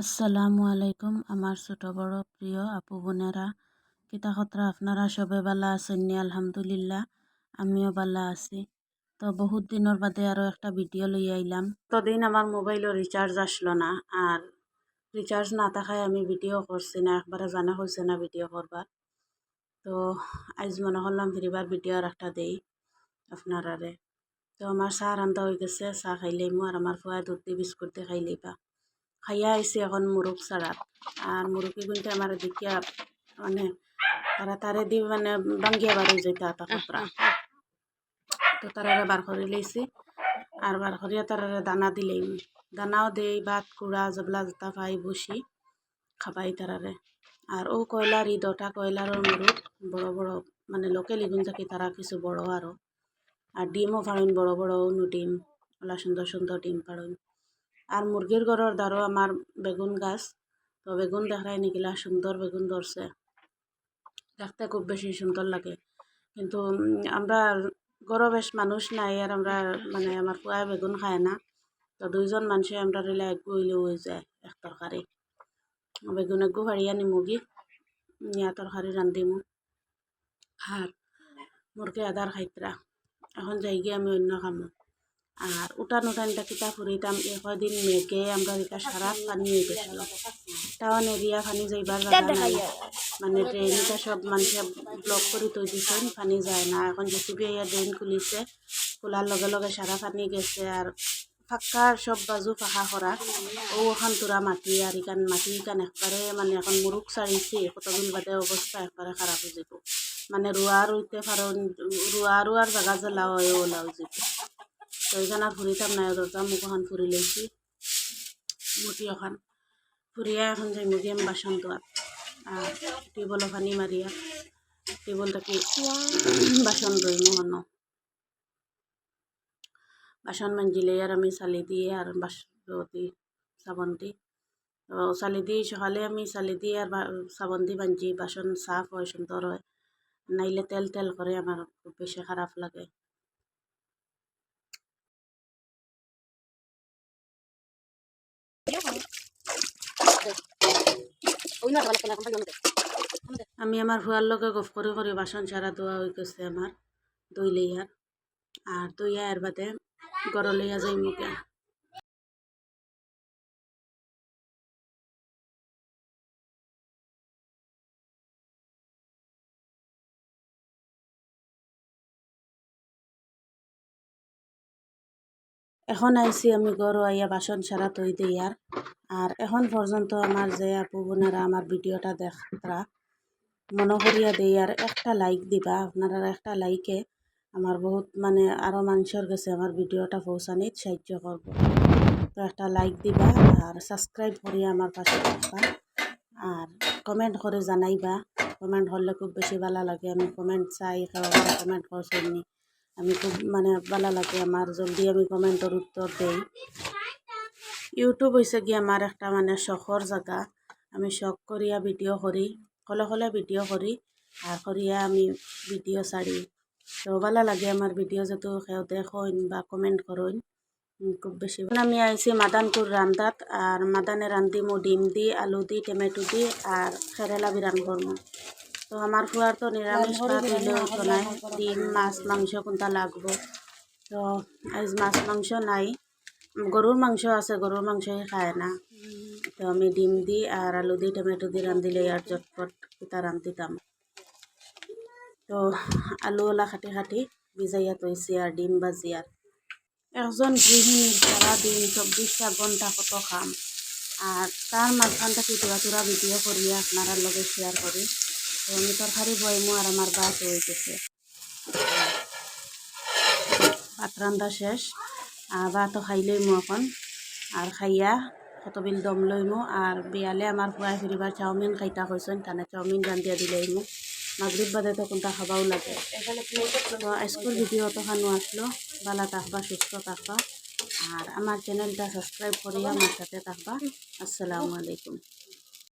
আসসালামু আলাইকুম আমার ছোট বড় প্রিয় আপু বোনেরা কিতা খতরা আপনারা সবে বালা আছেন নি? আলহামদুলিল্লাহ আমিও বালা আছি। তো বহুত দিনের বাদে আরো একটা ভিডিও লই আইলাম। ততদিন আমার মোবাইলও রিচার্জ আসলো না, আর রিচার্জ না থাকায় আমি ভিডিও করছি না, একবারে জানা হয়েছে না ভিডিও করবার। তো আজ মনে করলাম ফিরিবার ভিডিও আর একটা দেই আপনারারে। তো আমার চা রান্ধা হয়ে গেছে, চা খাইলেই আর আমার ফুয়া দুধ দিয়ে বিস্কুট দিয়ে খাইলেই খাইয়া আইসি এখন মুরুখ ছাড়াত। আর মুরুখি গুনতে আমার দেখিয়া মানে তারে দি মানে বাঙ্গিয়া বার হয়ে যাইতা আতা খতরা। তো তারারে বার করে লইছি, আর বার করিয়া তারারে দানা দিলেই দানাও দেই, ভাত কুড়া জবলা জতা পাই বসি খাবাই তারারে। আর ও কয়লার ঈদটা কয়লারও মুরুখ বড় বড়, মানে লোকেল ইগুন থাকি তারা কিছু বড় আরো। আর ডিমও ফাড়ুন বড় বড় অনু ডিম, ওলা সুন্দর সুন্দর ডিম ফাড়ুন। আর মুরগির ঘরের দ্বারও আমার বেগুন গাছ, তো বেগুন দেখায় নিকিলা সুন্দর বেগুন ধরছে, দেখতে খুব বেশি সুন্দর লাগে। কিন্তু আমরা গরো বেশ মানুষ নাই, আর আমরা মানে আমার ফুয়া বেগুন খায় না। তো দুইজন মানুষে আমরা রিলে একগু হইলে হয়ে যায় এক তরকারি। বেগুন একগু ফাড়িয়া নিমুগি নিয়া তরকারি রান্ধিমু। আর মুরগি আদার খাইতরা এখন যাই গিয়ে আমি অন্য খামো। আর উঠান উঠানটা কিতা ফুরিতাম কদিন মেঘে আমরা এটা সারা পানি হয়ে গেছিল। টাউন এরিয়া পানি যাইবার জায়গা নাই, মানে ড্রেনটা সব মানুষে ব্লক করে তৈ দিছেন, পানি যায় না। এখন জেসিবি ড্রেন খুলিছে, খোলার লগে লগে সারা পানি গেছে। আর ফাঁকার সব বাজু ফাঁকা করা, ও ওখান তোরা মাটি, আর ইকান মাটি ইকান একবারে মানে এখন মুরুখ ছাড়িছে, কতদিন বাদে অবস্থা একবারে খারাপ হয়ে যাব। মানে রুয়া রুইতে পারন, রুয়ার জায়গা যে লাও হয় ও লাও যাব। তো এখানে আর ফুরিতাম না, দরজা মুখ ওখান ফুরি লইছি মুটি ওখান ফুরিয়া এখন যাই মুগি আমি বাসন ধোয়াত। আর টিউবওয়েল পানি মারিয়া টিউবওয়েল থাকি বাসন ধুই মোহন বাসন মাঞ্জিলে আর আমি চালি দিয়ে আর বাসি সাবন দি। তো চালি দিয়ে সকালে আমি চালি দিয়ে আর সাবন দি মাঞ্জি বাসন সাফ হয়, সুন্দর হয়। নাইলে তেল তেল করে আমার খুব বেশি খারাপ লাগে। আমি আমার ভুয়ার লগে গফ করে করে বাসন সারা ধোয়া হয়ে গেছে আমার দই লইয়ার। আর দইয়া এর বাদে গড় লইয়া যাই মুখে। এখন আইসি আমি গড় আইয়া বাসন সারা ধুই দিয়ার। আর এখন পর্যন্ত আমার যে আপু বোনেরা আমার ভিডিওটা দেখরা মনে করিয়া দেই আর একটা লাইক দিবা। আপনারা একটা লাইকে আমার বহুত মানে আরও মানুষের কাছে আমার ভিডিওটা পৌঁছানিত সাহায্য করব। তো একটা লাইক দিবা আর সাবস্ক্রাইব করিয়া আমার পাশে থাকবা। আর কমেন্ট করে জানাইবা, কমেন্ট করলে খুব বেশি ভালো লাগে। আমি কমেন্ট চাই, কমেন্ট করছেননি আমি খুব মানে ভালো লাগে আমার, জলদি আমি কমেন্টের উত্তর দেই। ইউটিউব হয়েছে কি আমার একটা মানে শখর জায়গা। আমি শখ করিয়া ভিডিও করি, কলে কলে ভিডিও করি, আর করিয়া আমি ভিডিও ছাড়ি। তো ভালো লাগে আমার ভিডিও যেহেতু কেউ দেখুন বা কমেন্ট করুন খুব বেশি। আমি আইছি মাদানপুর রান্দাত, আর মাদানে রান্ধিমু ডিম দি, আলু দি, টমেটো দি, আর কেরেলা বিরান করমু। তো আমার ফুয়ার তো নিরামিষ ভাত হইলে হইতো না, ডিম মাছ মাংস কোনটা লাগবো। তো আজ মাছ মাংস নাই, গরুর মাংস আছে, গরুর মাংসই খায় না। তো আমি ডিম দি আর আলু দি টমেটো দি রান্ধিলে আর চটপট পিতা রান্ধিতাম। তো আলুওলা খাটি খাটি ভিজাইয়া তৈছি আর ডিম ভাজি। আর একজন গৃহিণীর সারাদিন 24টা ঘন্টা কত খাম, আর তার মাঝখানটা তুরা ভিডিও করিয়া আপনারা লগে শেয়ার করি। তো আমি তরকারি বইমু আর আমার ভাত হয়ে গেছে, ভাত রান্ধা শেষ। আর ভাতও খাইলেইমু এখন, আর খাইয়া কতবিল দম লইমু। আর বিয়ালে আমার ফুয়াই ফিরিবার চাউমিন খাইতা কইসেন, তানে চাউমিন রান্ধিয়া দিলেইমু। মাগরিব বাদে তো কোনটা খাবাও লাগে। তো আজকের ভিডিও তো খানো আসলো, ভালো থাকবা, সুস্থ থাকবা, আর আমার চ্যানেলটা সাবস্ক্রাইব করিয়া আমার সাথে থাকবা। আসসালামু আলাইকুম।